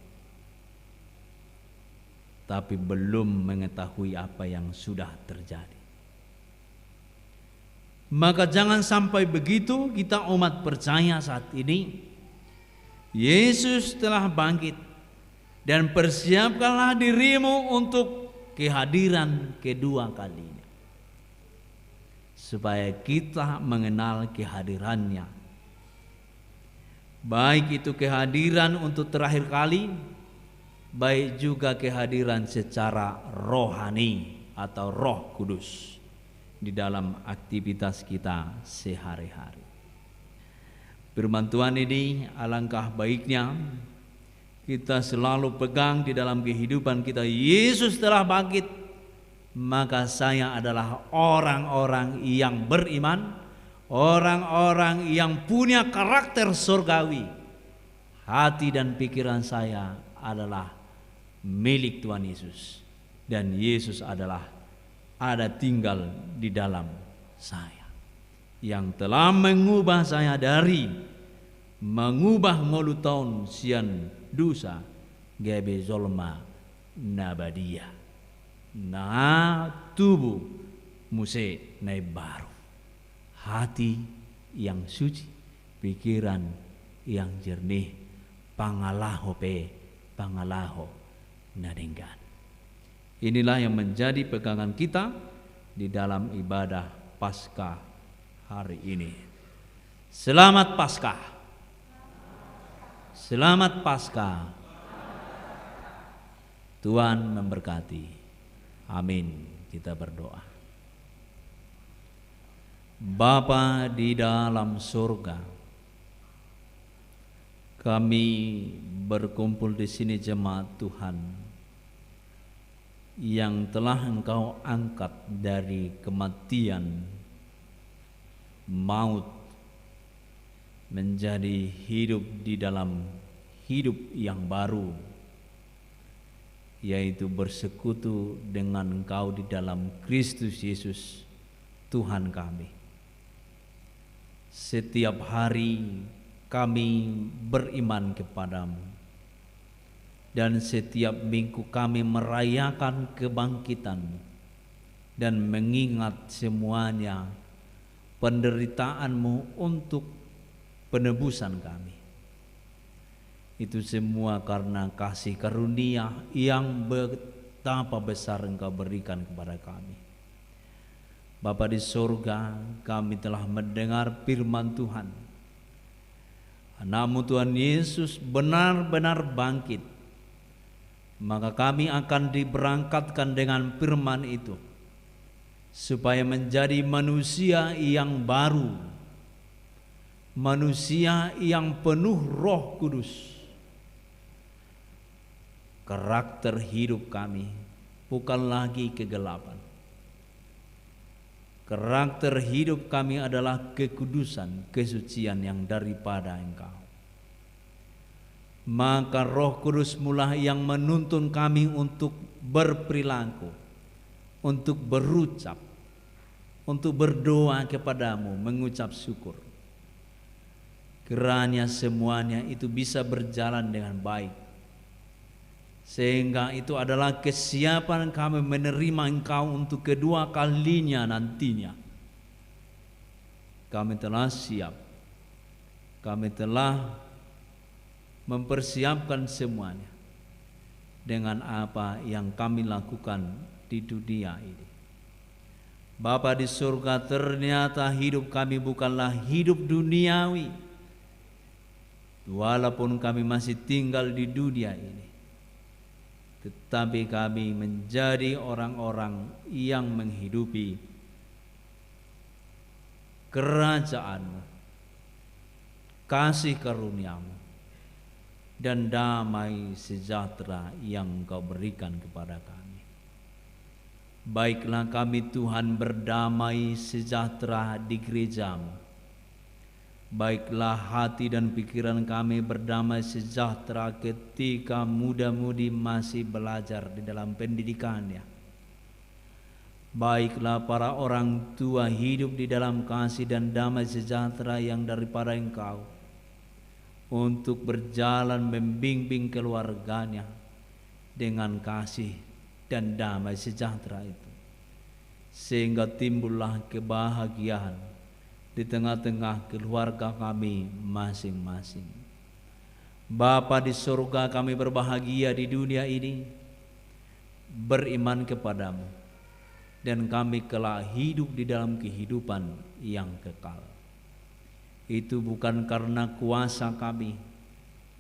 Tapi belum mengetahui apa yang sudah terjadi. Maka jangan sampai begitu kita umat percaya saat ini. Yesus telah bangkit dan persiapkanlah dirimu untuk kehadiran kedua kalinya. Supaya kita mengenal kehadirannya. Baik itu kehadiran untuk terakhir kali, baik juga kehadiran secara rohani atau Roh Kudus di dalam aktivitas kita sehari-hari. Firman Tuhan ini alangkah baiknya kita selalu pegang di dalam kehidupan kita. Yesus telah bangkit, maka saya adalah orang-orang yang beriman, orang-orang yang punya karakter surgawi. Hati dan pikiran saya adalah milik Tuhan Yesus, dan Yesus adalah ada tinggal di dalam saya, yang telah mengubah saya dari mengubah ngoluton sian dosa gebe zolma nabadia na tubuh muse na baru, hati yang suci, pikiran yang jernih, pangalaho nadenggan. Inilah yang menjadi pegangan kita di dalam ibadah Paskah hari ini. Selamat Paskah. Selamat Paskah. Tuhan memberkati. Amin. Kita berdoa. Bapa di dalam surga, kami berkumpul di sini jemaat Tuhan yang telah Engkau angkat dari kematian, maut, menjadi hidup di dalam hidup yang baru, yaitu bersekutu dengan Engkau di dalam Kristus Yesus Tuhan kami. Setiap hari kami beriman kepadamu, dan setiap minggu kami merayakan kebangkitan dan mengingat semuanya penderitaan-Mu untuk penebusan kami. Itu semua karena kasih karunia yang betapa besar Engkau berikan kepada kami. Bapa di surga, kami telah mendengar firman Tuhan. Namun Tuhan Yesus benar-benar bangkit. Maka kami akan diberangkatkan dengan firman itu, supaya menjadi manusia yang baru, manusia yang penuh Roh Kudus. Karakter hidup kami bukan lagi kegelapan. Karakter hidup kami adalah kekudusan, kesucian yang daripada Engkau. Maka Roh Kudus mula yang menuntun kami untuk berperilaku, untuk berucap, untuk berdoa kepadamu, mengucap syukur. Kiranya semuanya itu bisa berjalan dengan baik, sehingga itu adalah kesiapan kami menerima Engkau untuk kedua kalinya nantinya. Kami telah siap, kami telah mempersiapkan semuanya dengan apa yang kami lakukan di dunia ini. Bapa di surga, ternyata hidup kami bukanlah hidup duniawi. Walaupun kami masih tinggal di dunia ini, tetapi kami menjadi orang-orang yang menghidupi kerajaan-Mu, kasih karunia-Mu, dan damai sejahtera yang Engkau berikan kepada kami. Baiklah kami Tuhan berdamai sejahtera di gereja-Mu. Baiklah hati dan pikiran kami berdamai sejahtera ketika muda-mudi masih belajar di dalam pendidikannya. Baiklah para orang tua hidup di dalam kasih dan damai sejahtera yang daripada Engkau, untuk berjalan membimbing keluarganya dengan kasih dan damai sejahtera itu, sehingga timbullah kebahagiaan di tengah-tengah keluarga kami masing-masing. Bapa di surga, kami berbahagia di dunia ini, beriman kepadamu, dan kami kelak hidup di dalam kehidupan yang kekal. Itu bukan karena kuasa kami,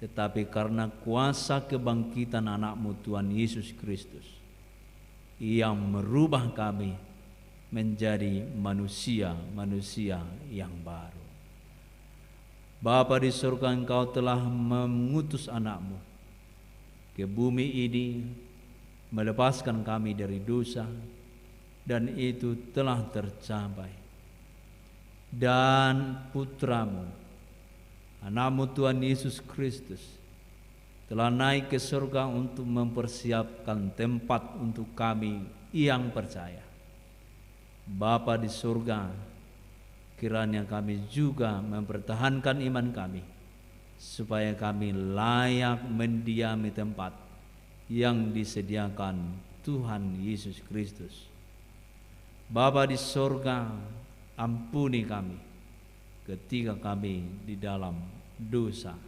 tetapi karena kuasa kebangkitan anak-Mu Tuhan Yesus Kristus, yang merubah kami menjadi manusia-manusia yang baru. Bapa di surga, Engkau telah mengutus anak-Mu ke bumi ini, melepaskan kami dari dosa, dan itu telah tercapai. Dan putra-Mu, anak-Mu Tuhan Yesus Kristus, telah naik ke surga untuk mempersiapkan tempat untuk kami yang percaya. Bapa di surga, kiranya kami juga mempertahankan iman kami, supaya kami layak mendiami tempat yang disediakan Tuhan Yesus Kristus. Bapa di surga, ampuni kami ketika kami di dalam dosa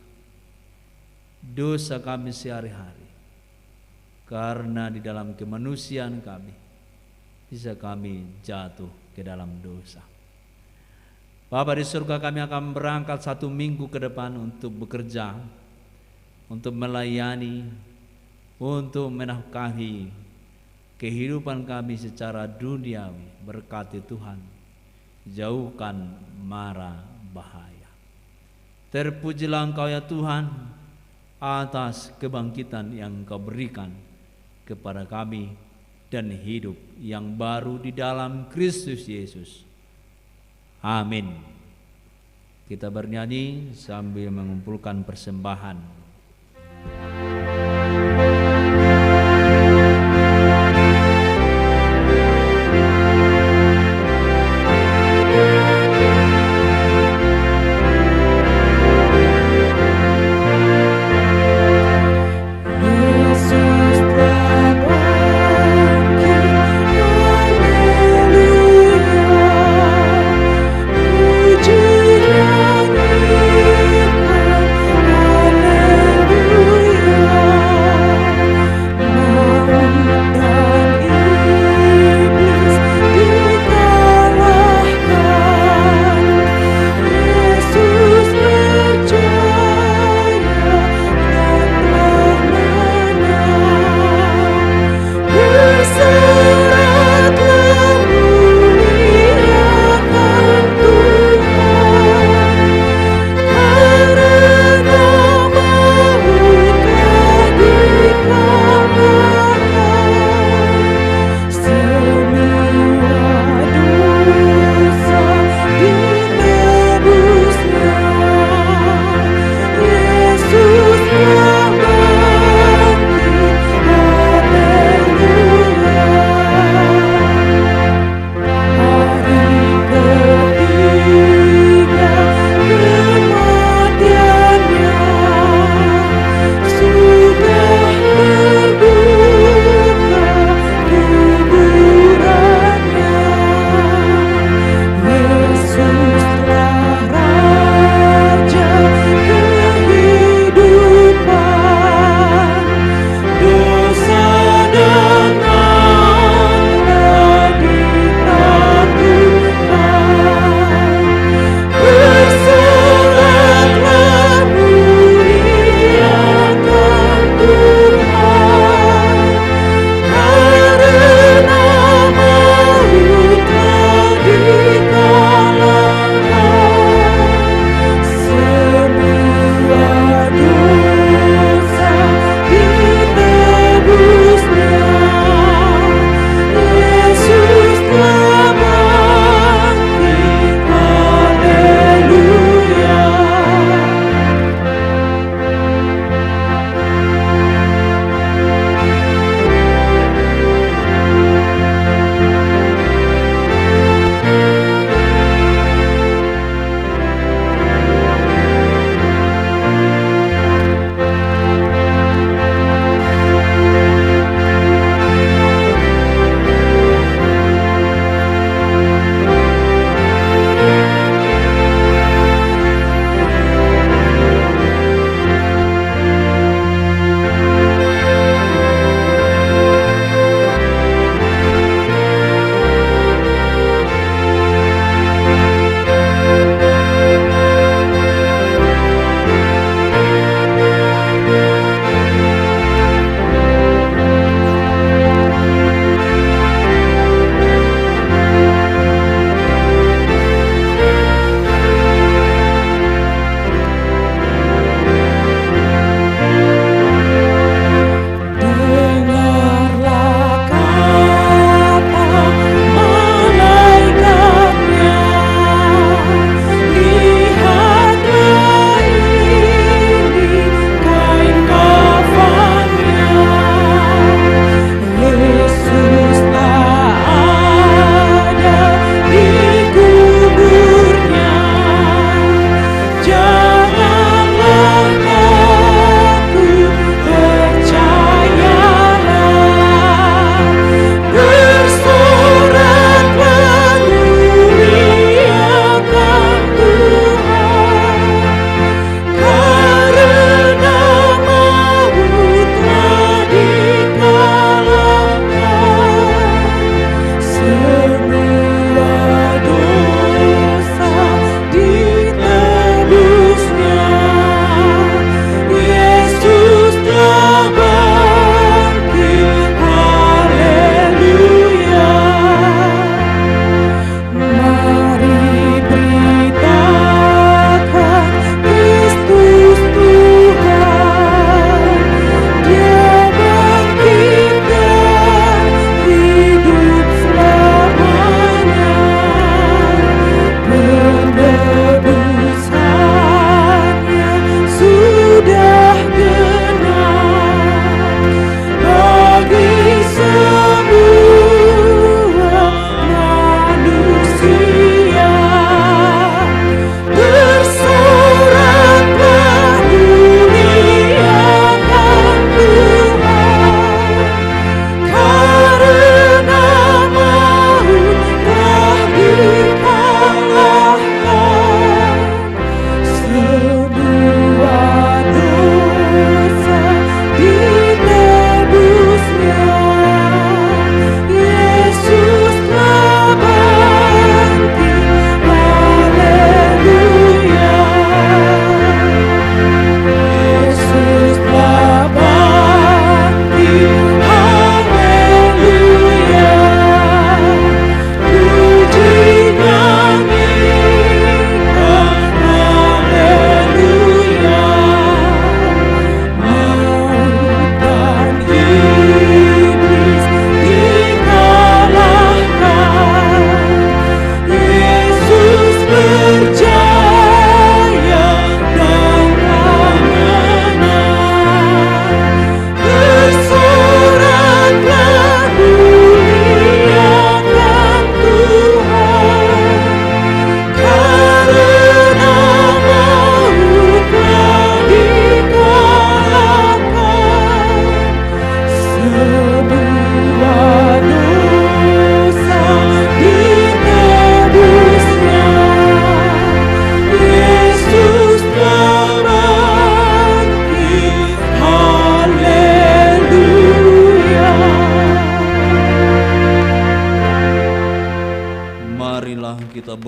kami sehari-hari, karena di dalam kemanusiaan kami bisa kami jatuh ke dalam dosa. Bapa di surga, kami akan berangkat 1 minggu ke depan untuk bekerja, untuk melayani, untuk menafkahi kehidupan kami secara duniawi. Berkati Tuhan, jauhkan mara bahaya. Terpujilah Engkau ya Tuhan atas kebangkitan yang Engkau berikan kepada kami, dan hidup yang baru di dalam Kristus Yesus. Amin. Kita bernyanyi sambil mengumpulkan persembahan. Hallelujah.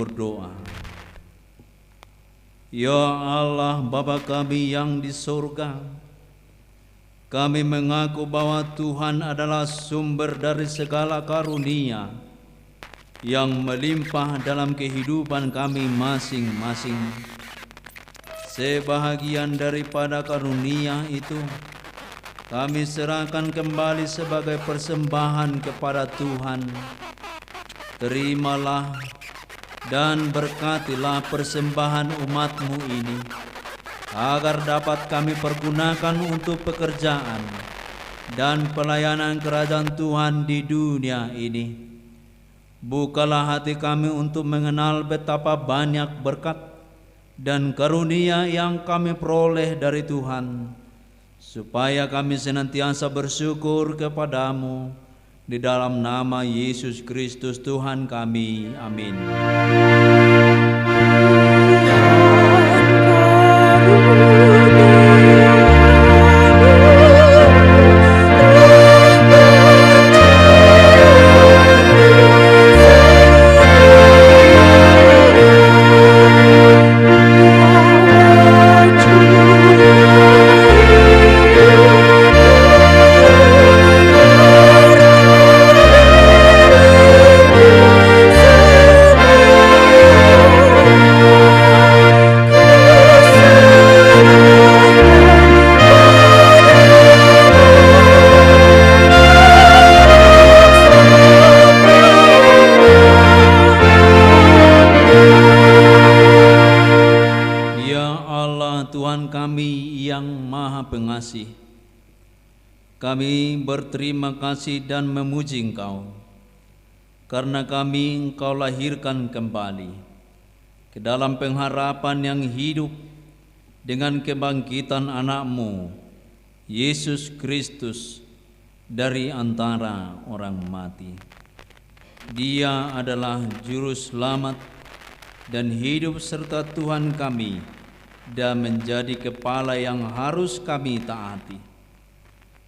berdoa. Ya Allah Bapa kami yang di surga, kami mengaku bahwa Tuhan adalah sumber dari segala karunia yang melimpah dalam kehidupan kami masing-masing. Sebahagian daripada karunia itu kami serahkan kembali sebagai persembahan kepada Tuhan. Terimalah dan berkatilah persembahan umat-Mu ini, agar dapat kami pergunakan untuk pekerjaan dan pelayanan kerajaan Tuhan di dunia ini. Bukalah hati kami untuk mengenal betapa banyak berkat dan karunia yang kami peroleh dari Tuhan, supaya kami senantiasa bersyukur kepadamu di dalam nama Yesus Kristus Tuhan kami. Amin. Kami berterima kasih dan memuji Engkau, karena Engkau lahirkan kembali ke dalam pengharapan yang hidup dengan kebangkitan anak-Mu, Yesus Kristus, dari antara orang mati. Dia adalah Juru Selamat dan hidup serta Tuhan kami, dan menjadi kepala yang harus kami taati.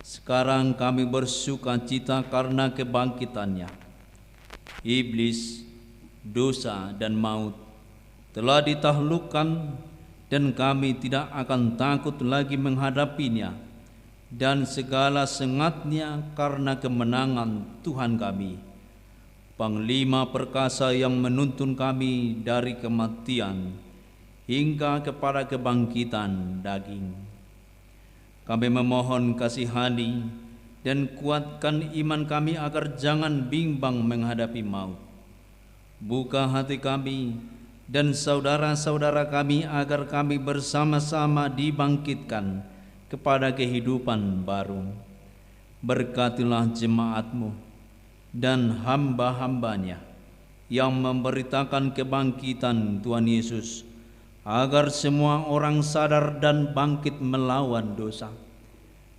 Sekarang kami bersuka cita karena kebangkitannya. Iblis, dosa, dan maut telah ditaklukkan, dan kami tidak akan takut lagi menghadapinya dan segala sengatnya, karena kemenangan Tuhan kami, Panglima perkasa yang menuntun kami dari kematian hingga kepada kebangkitan daging. Kami memohon kasihani dan kuatkan iman kami agar jangan bimbang menghadapi maut. Buka hati kami dan saudara-saudara kami agar kami bersama-sama dibangkitkan kepada kehidupan baru. Berkatilah jemaat-Mu dan hamba-hambanya yang memberitakan kebangkitan Tuhan Yesus, agar semua orang sadar dan bangkit melawan dosa.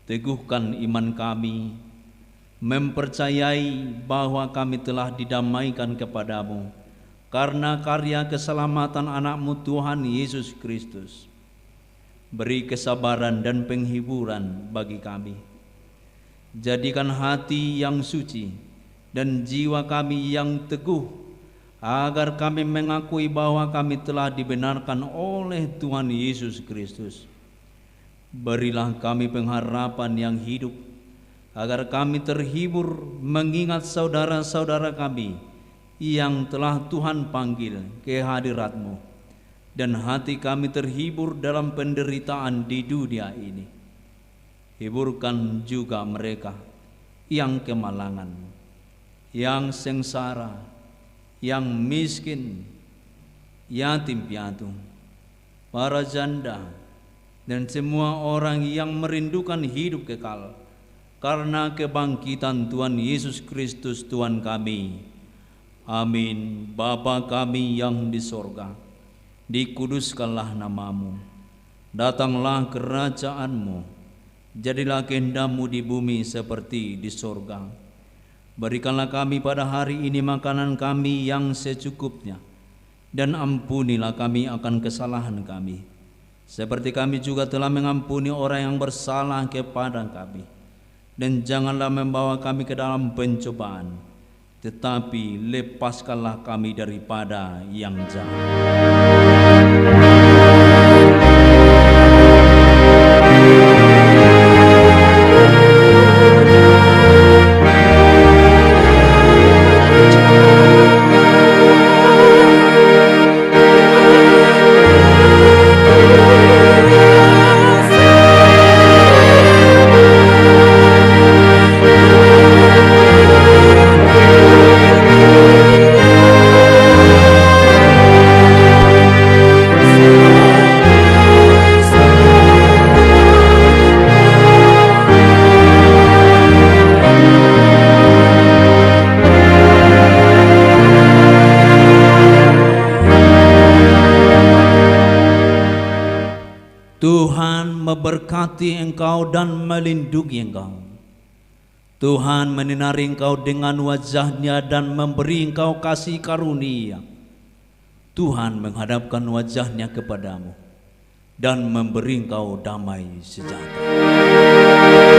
Teguhkan iman kami, mempercayai bahwa kami telah didamaikan kepadamu karena karya keselamatan anak-Mu Tuhan Yesus Kristus. Beri kesabaran dan penghiburan bagi kami. Jadikan hati yang suci dan jiwa kami yang teguh, agar kami mengakui bahwa kami telah dibenarkan oleh Tuhan Yesus Kristus. Berilah kami pengharapan yang hidup, agar kami terhibur mengingat saudara-saudara kami yang telah Tuhan panggil ke hadirat-Mu, dan hati kami terhibur dalam penderitaan di dunia ini. Hiburkan juga mereka yang kemalangan, yang sengsara, yang miskin, yatim piatu, para janda, dan semua orang yang merindukan hidup kekal karena kebangkitan Tuhan Yesus Kristus Tuhan kami. Amin. Bapa kami yang di sorga, dikuduskanlah nama-Mu, datanglah kerajaan-Mu, jadilah kehendak-Mu di bumi seperti di sorga. Berikanlah kami pada hari ini makanan kami yang secukupnya, dan ampunilah kami akan kesalahan kami, seperti kami juga telah mengampuni orang yang bersalah kepada kami. Dan janganlah membawa kami ke dalam pencobaan, tetapi lepaskanlah kami daripada yang jahat. Tuhan memberkati engkau dan melindungi engkau. Tuhan menyinari engkau dengan wajah-Nya dan memberi engkau kasih karunia. Tuhan menghadapkan wajah-Nya kepadamu dan memberi engkau damai sejahtera.